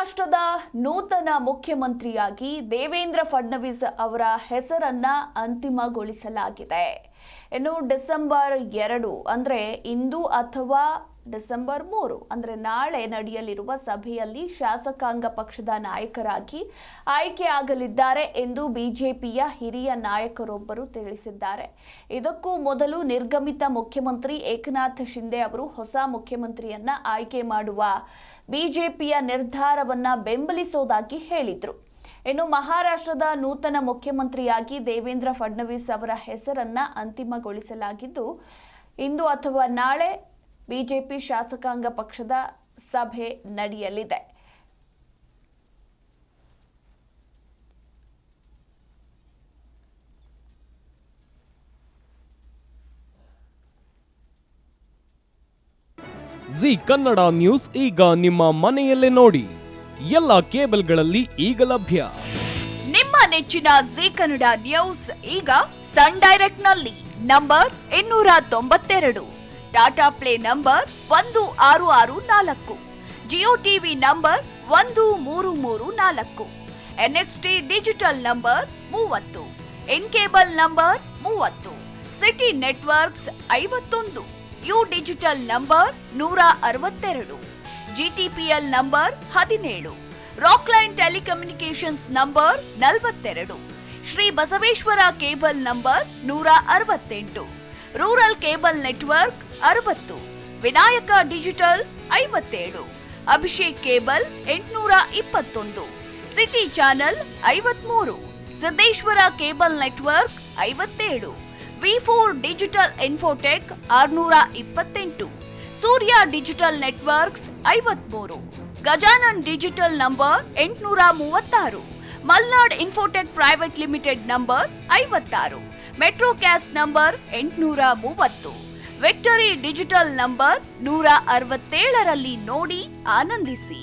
ಮಹಾರಾಷ್ಟ್ರದ ನೂತನ ಮುಖ್ಯಮಂತ್ರಿಯಾಗಿ ದೇವೇಂದ್ರ ಫಡ್ನವೀಸ್ ಅವರ ಹೆಸರನ್ನ ಅಂತಿಮಗೊಳಿಸಲಾಗಿದೆ. ಇನ್ನು ಡಿಸೆಂಬರ್ 2 ಅಂದ್ರೆ ಇಂದು ಅಥವಾ ಡಿಸೆಂಬರ್ 3 ಅಂದ್ರೆ ನಾಳೆ ನಡೆಯಲಿರುವ ಸಭೆಯಲ್ಲಿ ಶಾಸಕಾಂಗ ಪಕ್ಷದ ನಾಯಕರಾಗಿ ಆಯ್ಕೆಯಾಗಲಿದ್ದಾರೆ ಎಂದು ಬಿಜೆಪಿಯ ಹಿರಿಯ ನಾಯಕರೊಬ್ಬರು ತಿಳಿಸಿದ್ದಾರೆ. ಇದಕ್ಕೂ ಮೊದಲು ನಿರ್ಗಮಿತ ಮುಖ್ಯಮಂತ್ರಿ ಏಕನಾಥ್ ಶಿಂದೆ ಅವರು ಹೊಸ ಮುಖ್ಯಮಂತ್ರಿಯನ್ನ ಆಯ್ಕೆ ಮಾಡುವ ಬಿಜೆಪಿಯ ನಿರ್ಧಾರವನ್ನ ಬೆಂಬಲಿಸೋದಾಗಿ ಹೇಳಿದ್ರು. ಇನ್ನು ಮಹಾರಾಷ್ಟ್ರದ ನೂತನ ಮುಖ್ಯಮಂತ್ರಿಯಾಗಿ ದೇವೇಂದ್ರ ಫಡ್ನವೀಸ್ ಅವರ ಹೆಸರನ್ನ ಅಂತಿಮಗೊಳಿಸಲಾಗಿದ್ದು, ಇಂದು ಅಥವಾ ನಾಳೆ ಬಿಜೆಪಿ ಶಾಸಕಾಂಗ ಪಕ್ಷದ ಸಭೆ ನಡೆಯಲಿದೆ. ಜಿ ಕನ್ನಡ ನ್ಯೂಸ್ ಈಗ ನಿಮ್ಮ ಮನೆಯಲ್ಲೇ ನೋಡಿ. ಎಲ್ಲ ಕೇಬಲ್ಗಳಲ್ಲಿ ಈಗ ಲಭ್ಯ. ನಿಮ್ಮ ನೆಚ್ಚಿನ ಜಿ ಕನ್ನಡ ನ್ಯೂಸ್ ಈಗ ಸನ್ ಡೈರೆಕ್ಟ್ ನಲ್ಲಿ number 292, Tata Play number 1664, Jio TV number 1334, NXT digital number 30, in cable number 30, city networks 51, U digital number 162, GTPL number 17, Rockline telecommunications number 42, Shri Basaveshwara cable number 168, rural cable network 60, Vinayaka digital 57, Abhishek cable 821, city channel 53, Siddeshwara cable network 57, ವಿ4 digital infotech 628, Surya digital networks 53, Gajanan digital number 836, Malnad infotech private limited number 56, Metrocast number 830, victory digital number 167ರಲ್ಲಿ ನೋಡಿ ಆನಂದಿಸಿ.